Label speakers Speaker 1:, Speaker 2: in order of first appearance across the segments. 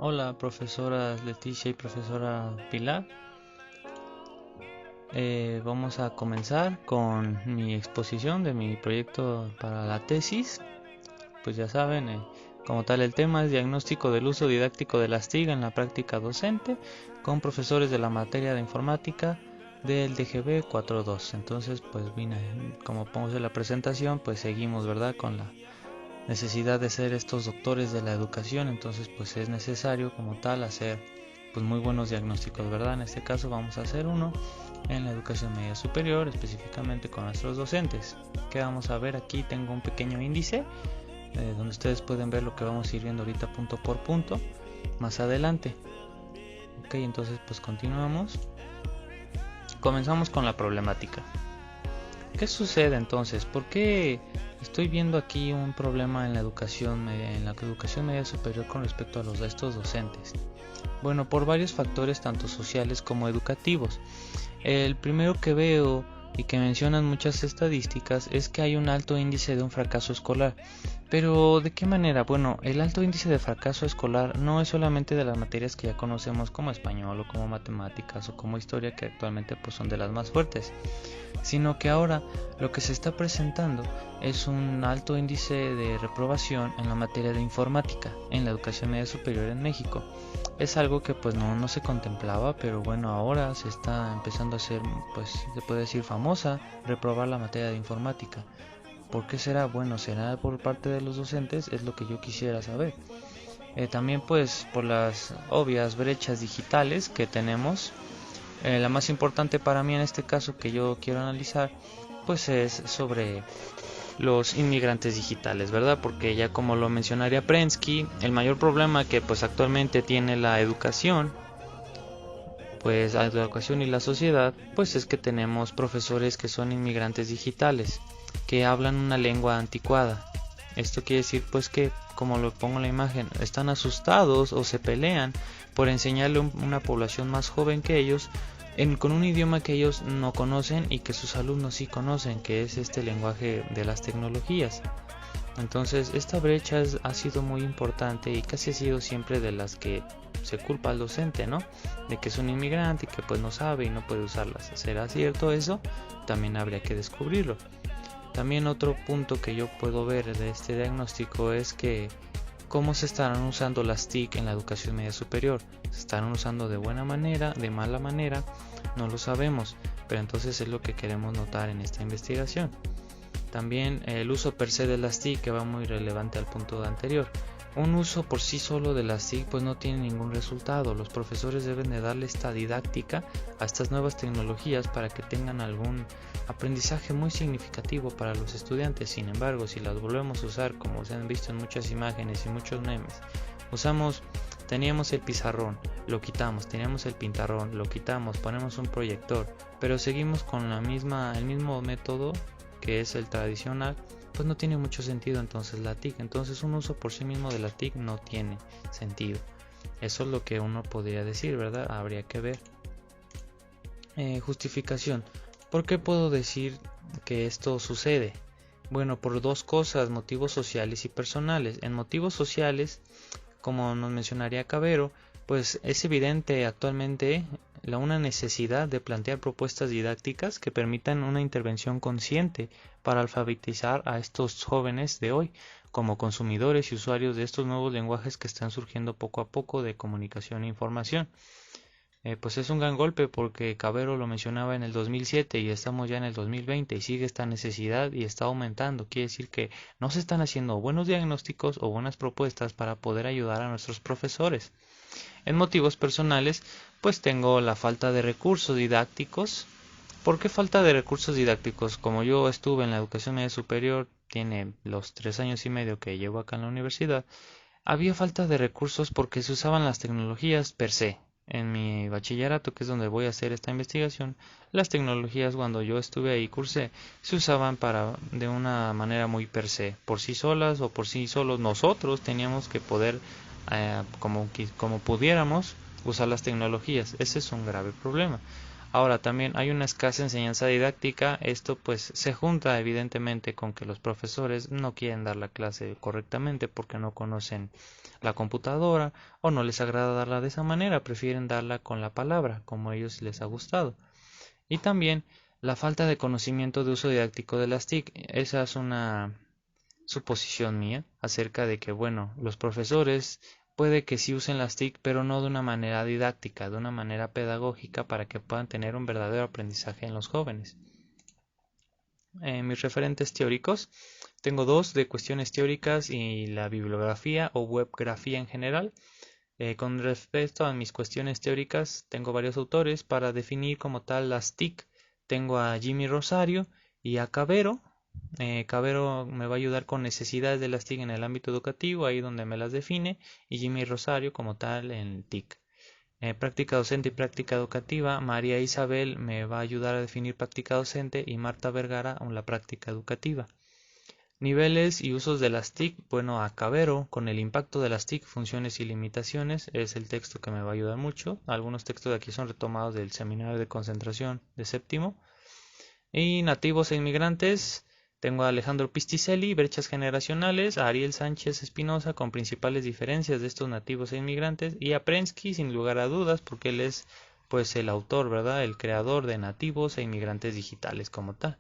Speaker 1: Hola, profesora Leticia y profesora Pilar. Vamos a comenzar con mi exposición de mi proyecto para la tesis. Pues ya saben, como tal el tema es diagnóstico del uso didáctico de las TIC en la práctica docente con profesores de la materia de informática del DGB 4.2. Entonces, pues vine, como puse la presentación, pues seguimos, ¿verdad? Con la necesidad de ser estos doctores de la educación. Entonces pues es necesario como tal hacer pues muy buenos diagnósticos, ¿verdad? En este caso vamos a hacer uno en la educación media superior, específicamente con nuestros docentes. Que vamos a ver aquí, tengo un pequeño índice donde ustedes pueden ver lo que vamos a ir viendo ahorita punto por punto más adelante. Ok, entonces pues continuamos. Comenzamos con la problemática. ¿Qué sucede entonces? ¿Por qué estoy viendo aquí un problema en la educación media superior con respecto a los de estos docentes? Bueno, por varios factores tanto sociales como educativos. El primero que veo y que mencionan muchas estadísticas es que hay un alto índice de un fracaso escolar. Pero ¿de qué manera? Bueno, el alto índice de fracaso escolar no es solamente de las materias que ya conocemos como español o como matemáticas o como historia, que actualmente pues son de las más fuertes, sino que ahora lo que se está presentando es un alto índice de reprobación en la materia de informática en la educación media superior en México. Es algo que pues no se contemplaba, pero bueno, ahora se está empezando a hacer, pues se puede decir famosa, reprobar la materia de informática. ¿Por qué será? Bueno, será por parte de los docentes, es lo que yo quisiera saber. También pues por las obvias brechas digitales que tenemos. La más importante para mí en este caso que yo quiero analizar pues es sobre los inmigrantes digitales, ¿verdad? Porque ya como lo mencionaría Prensky, el mayor problema que pues actualmente tiene la educación, pues la educación y la sociedad, pues es que tenemos profesores que son inmigrantes digitales, que hablan una lengua anticuada. Esto quiere decir pues que, como lo pongo en la imagen, están asustados o se pelean por enseñarle a una población más joven que ellos con un idioma que ellos no conocen y que sus alumnos sí conocen, que es este lenguaje de las tecnologías. Entonces esta brecha ha sido muy importante y casi ha sido siempre de las que se culpa al docente, ¿no? De que es un inmigrante y que pues no sabe y no puede usarlas. ¿Será cierto eso? También habría que descubrirlo. También otro punto que yo puedo ver de este diagnóstico es que cómo se estarán usando las TIC en la educación media superior. ¿Se estarán usando de buena manera, de mala manera? No lo sabemos, pero entonces es lo que queremos notar en esta investigación. También el uso per se de las TIC, que va muy relevante al punto anterior. Un uso por sí solo de las TIC pues no tiene ningún resultado. Los profesores deben de darle esta didáctica a estas nuevas tecnologías para que tengan algún aprendizaje muy significativo para los estudiantes. Sin embargo, si las volvemos a usar, como se han visto en muchas imágenes y muchos memes, teníamos el pizarrón, lo quitamos, teníamos el pintarrón, lo quitamos, ponemos un proyector, pero seguimos con el mismo método que es el tradicional, pues no tiene mucho sentido entonces la TIC. Entonces un uso por sí mismo de la TIC no tiene sentido. Eso es lo que uno podría decir, ¿verdad? Habría que ver. Justificación. ¿Por qué puedo decir que esto sucede? Bueno, por dos cosas, motivos sociales y personales. En motivos sociales, como nos mencionaría Cabero, pues es evidente actualmente una necesidad de plantear propuestas didácticas que permitan una intervención consciente para alfabetizar a estos jóvenes de hoy como consumidores y usuarios de estos nuevos lenguajes que están surgiendo poco a poco de comunicación e información. Pues es un gran golpe porque Cabero lo mencionaba en el 2007 y estamos ya en el 2020 y sigue esta necesidad y está aumentando. Quiere decir que no se están haciendo buenos diagnósticos o buenas propuestas para poder ayudar a nuestros profesores. En motivos personales, pues tengo la falta de recursos didácticos. ¿Por qué falta de recursos didácticos? Como yo estuve en la educación media superior, tiene los 3 años y medio que llevo acá en la universidad, había falta de recursos porque se usaban las tecnologías per se. En mi bachillerato, que es donde voy a hacer esta investigación, las tecnologías cuando yo estuve ahí cursé, se usaban de una manera muy per se, por sí solas o por sí solos. Nosotros teníamos que poder, como pudiéramos, usar las tecnologías. Ese es un grave problema. Ahora también hay una escasa enseñanza didáctica. Esto pues se junta evidentemente con que los profesores no quieren dar la clase correctamente porque no conocen la computadora o no les agrada darla de esa manera, prefieren darla con la palabra como a ellos les ha gustado. Y también la falta de conocimiento de uso didáctico de las TIC. Esa es una suposición mía acerca de que, bueno, los profesores puede que sí usen las TIC, pero no de una manera didáctica, de una manera pedagógica para que puedan tener un verdadero aprendizaje en los jóvenes. Mis referentes teóricos, tengo dos de cuestiones teóricas y la bibliografía o webgrafía en general. Con respecto a mis cuestiones teóricas, tengo varios autores para definir como tal las TIC. Tengo a Jimmy Rosario y a Cavero. Cavero me va a ayudar con necesidades de las TIC en el ámbito educativo, ahí donde me las define, y Jimmy Rosario como tal en TIC. Práctica docente y práctica educativa, María Isabel me va a ayudar a definir práctica docente y Marta Vergara en la práctica educativa. Niveles y usos de las TIC, bueno, a Cavero, con el impacto de las TIC, funciones y limitaciones, es el texto que me va a ayudar mucho. Algunos textos de aquí son retomados del seminario de concentración de séptimo. Y nativos e inmigrantes, tengo a Alejandro Pisticelli, brechas generacionales, a Ariel Sánchez Espinosa con principales diferencias de estos nativos e inmigrantes, y a Prensky sin lugar a dudas, porque él es pues el autor, ¿verdad? El creador de nativos e inmigrantes digitales como tal.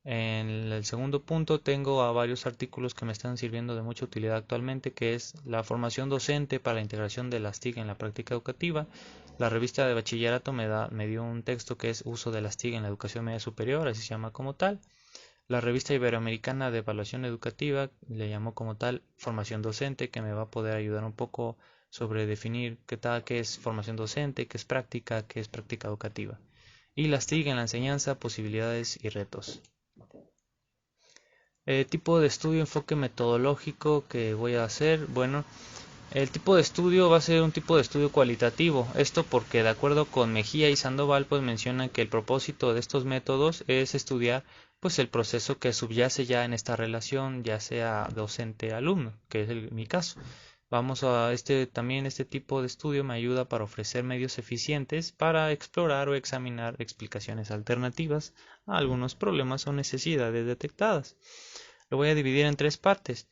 Speaker 1: En el segundo punto tengo a varios artículos que me están sirviendo de mucha utilidad actualmente, que es la formación docente para la integración de las TIC en la práctica educativa. La revista de bachillerato me dio un texto que es uso de las TIC en la educación media superior, así se llama como tal. La revista iberoamericana de evaluación educativa le llamó como tal formación docente, que me va a poder ayudar un poco sobre definir qué es formación docente, qué es práctica educativa. Y las TIC en la enseñanza, posibilidades y retos. Tipo de estudio, enfoque metodológico que voy a hacer. Bueno, el tipo de estudio va a ser un tipo de estudio cualitativo. Esto porque de acuerdo con Mejía y Sandoval, pues mencionan que el propósito de estos métodos es estudiar pues el proceso que subyace ya en esta relación, ya sea docente-alumno, que es mi caso. Vamos a también este tipo de estudio me ayuda para ofrecer medios eficientes para explorar o examinar explicaciones alternativas a algunos problemas o necesidades detectadas. Lo voy a dividir en tres partes.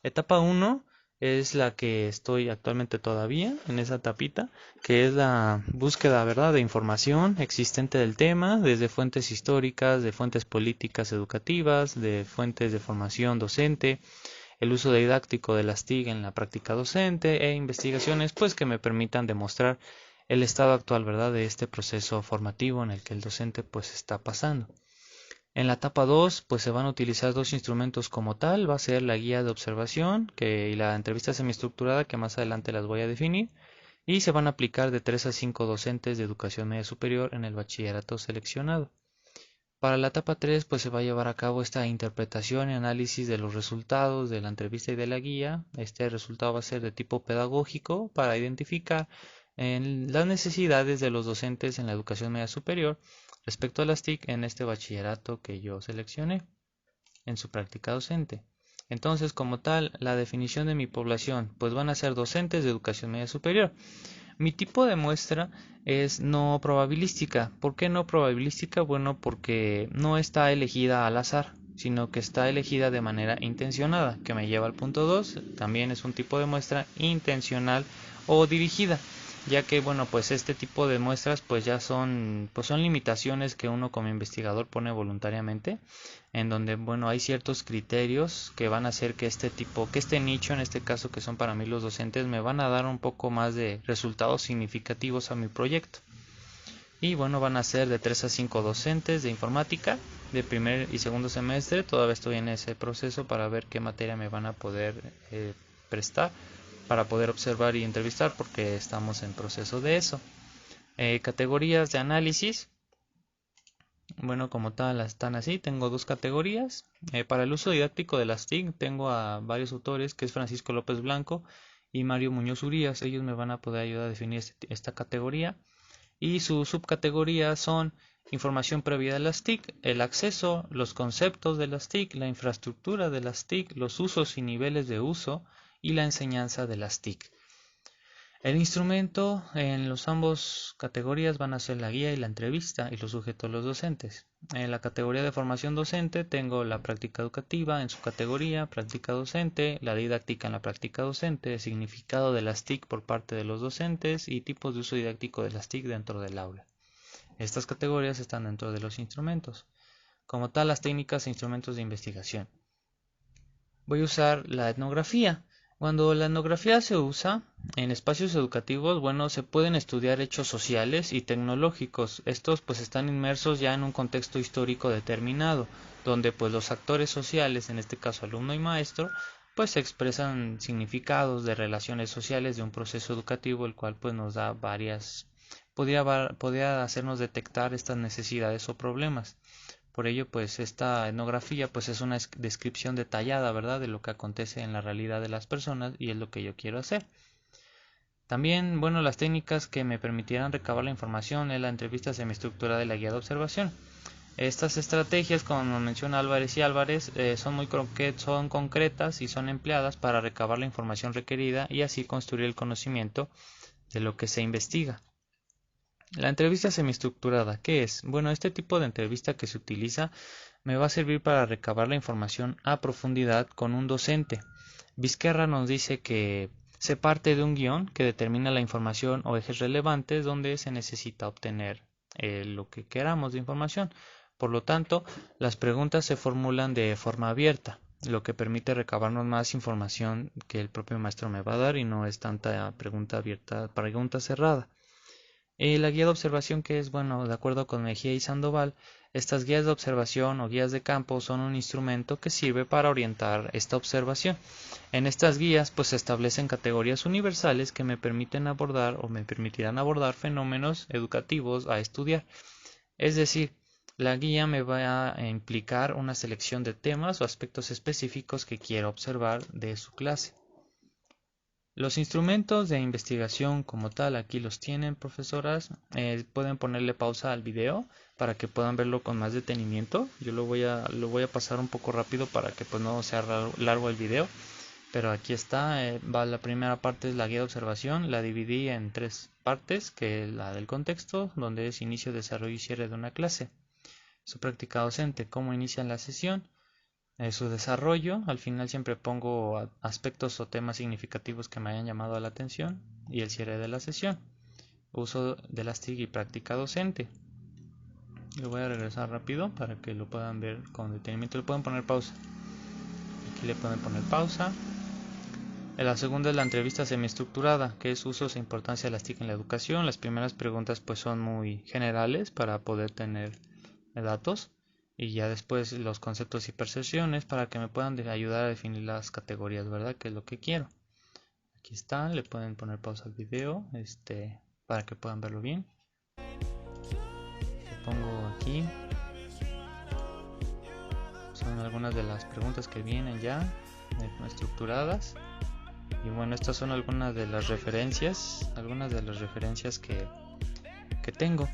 Speaker 1: Etapa 1 es la que estoy actualmente todavía en esa tapita, que es la búsqueda, ¿verdad?, de información existente del tema, desde fuentes históricas, de fuentes políticas educativas, de fuentes de formación docente, el uso didáctico de las TIC en la práctica docente e investigaciones pues que me permitan demostrar el estado actual, ¿verdad?, de este proceso formativo en el que el docente pues está pasando. En la etapa 2 pues se van a utilizar dos instrumentos como tal, va a ser la guía de observación y la entrevista semiestructurada, que más adelante las voy a definir, y se van a aplicar de 3 a 5 docentes de educación media superior en el bachillerato seleccionado. Para la etapa 3 pues se va a llevar a cabo esta interpretación y análisis de los resultados de la entrevista y de la guía. Este resultado va a ser de tipo pedagógico para identificar las necesidades de los docentes en la educación media superior respecto a las TIC en este bachillerato que yo seleccioné en su práctica docente. Entonces, como tal, la definición de mi población, pues van a ser docentes de educación media superior. Mi tipo de muestra es no probabilística. ¿Por qué no probabilística? Bueno, porque no está elegida al azar, sino que está elegida de manera intencionada, que me lleva al punto 2. También es un tipo de muestra intencional o dirigida, ya que bueno, pues este tipo de muestras pues ya son limitaciones que uno como investigador pone voluntariamente, en donde bueno, hay ciertos criterios que van a hacer que este nicho, en este caso que son para mí los docentes, me van a dar un poco más de resultados significativos a mi proyecto. Y bueno, van a ser de 3 a 5 docentes de informática de primer y segundo semestre. Todavía estoy en ese proceso para ver qué materia me van a poder prestar para poder observar y entrevistar, porque estamos en proceso de eso. Categorías de análisis. Bueno, como tal, están así. Tengo dos categorías. Para el uso didáctico de las TIC tengo a varios autores, que es Francisco López Blanco y Mario Muñoz Urías. Ellos me van a poder ayudar a definir esta categoría. Y sus subcategorías son información previa de las TIC, el acceso, los conceptos de las TIC, la infraestructura de las TIC, los usos y niveles de uso y la enseñanza de las TIC. El instrumento en los ambos categorías van a ser la guía y la entrevista y los sujetos los docentes. En la categoría de formación docente tengo la práctica educativa en su categoría, práctica docente, la didáctica en la práctica docente, significado de las TIC por parte de los docentes y tipos de uso didáctico de las TIC dentro del aula. Estas categorías están dentro de los instrumentos. Como tal, las técnicas e instrumentos de investigación. Voy a usar la etnografía. Cuando la etnografía se usa en espacios educativos, bueno, se pueden estudiar hechos sociales y tecnológicos. Estos pues están inmersos ya en un contexto histórico determinado, donde pues los actores sociales, en este caso alumno y maestro, pues expresan significados de relaciones sociales de un proceso educativo, el cual pues nos da podría hacernos detectar estas necesidades o problemas. Por ello, pues esta etnografía pues es una descripción detallada, ¿verdad?, de lo que acontece en la realidad de las personas y es lo que yo quiero hacer. También, bueno, las técnicas que me permitieran recabar la información es la entrevista semiestructurada de la guía de observación. Estas estrategias, como menciona Álvarez y Álvarez, son concretas y son empleadas para recabar la información requerida y así construir el conocimiento de lo que se investiga. La entrevista semiestructurada, ¿qué es? Bueno, este tipo de entrevista que se utiliza me va a servir para recabar la información a profundidad con un docente. Vizquerra nos dice que se parte de un guión que determina la información o ejes relevantes donde se necesita obtener lo que queramos de información. Por lo tanto, las preguntas se formulan de forma abierta, lo que permite recabarnos más información que el propio maestro me va a dar y no es tanta pregunta abierta, pregunta cerrada. La guía de observación, que es, bueno, de acuerdo con Mejía y Sandoval, estas guías de observación o guías de campo son un instrumento que sirve para orientar esta observación. En estas guías pues se establecen categorías universales que me permiten abordar o me permitirán abordar fenómenos educativos a estudiar. Es decir, la guía me va a implicar una selección de temas o aspectos específicos que quiero observar de su clase. Los instrumentos de investigación como tal, aquí los tienen, profesoras. Pueden ponerle pausa al video para que puedan verlo con más detenimiento. Yo lo voy a pasar un poco rápido para que pues no sea largo el video. Pero aquí está, la primera parte es la guía de observación. La dividí en 3 partes, que es la del contexto, donde es inicio, desarrollo y cierre de una clase. Su práctica docente, cómo inician la sesión. Su desarrollo, al final siempre pongo aspectos o temas significativos que me hayan llamado la atención, y el cierre de la sesión. Uso de las TIC y práctica docente. Lo voy a regresar rápido para que lo puedan ver con detenimiento. Le pueden poner pausa. Aquí le pueden poner pausa. La segunda es la entrevista semiestructurada, que es usos e importancia de las TIC en la educación. Las primeras preguntas pues son muy generales para poder tener datos. Y ya después los conceptos y percepciones para que me puedan ayudar a definir las categorías, ¿verdad? Que es lo que quiero. Aquí está, le pueden poner pausa al video, para que puedan verlo bien. Le pongo aquí. Son algunas de las preguntas que vienen ya estructuradas. Y bueno, estas son algunas de las referencias, que tengo,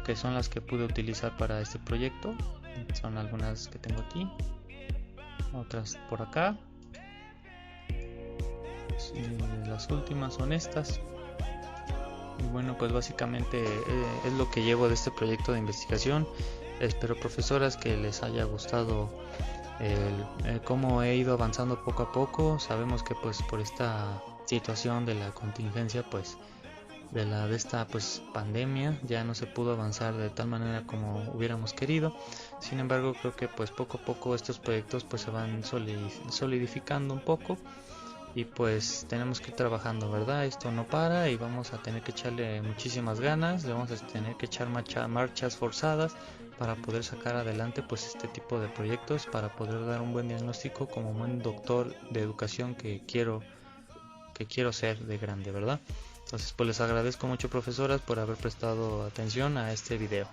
Speaker 1: que son las que pude utilizar para este proyecto. Son algunas que tengo aquí, otras por acá, y las últimas son estas. Y bueno, pues básicamente es lo que llevo de este proyecto de investigación. Espero, profesoras, que les haya gustado cómo he ido avanzando poco a poco. Sabemos que pues por esta situación de la contingencia pues de esta pues pandemia ya no se pudo avanzar de tal manera como hubiéramos querido. Sin embargo, creo que pues poco a poco estos proyectos pues se van solidificando un poco y pues tenemos que ir trabajando, ¿verdad? Esto no para y vamos a tener que echarle muchísimas ganas, le vamos a tener que echar marchas forzadas para poder sacar adelante pues este tipo de proyectos, para poder dar un buen diagnóstico como buen doctor de educación que quiero ser de grande, ¿verdad? Entonces pues les agradezco mucho, profesoras, por haber prestado atención a este video.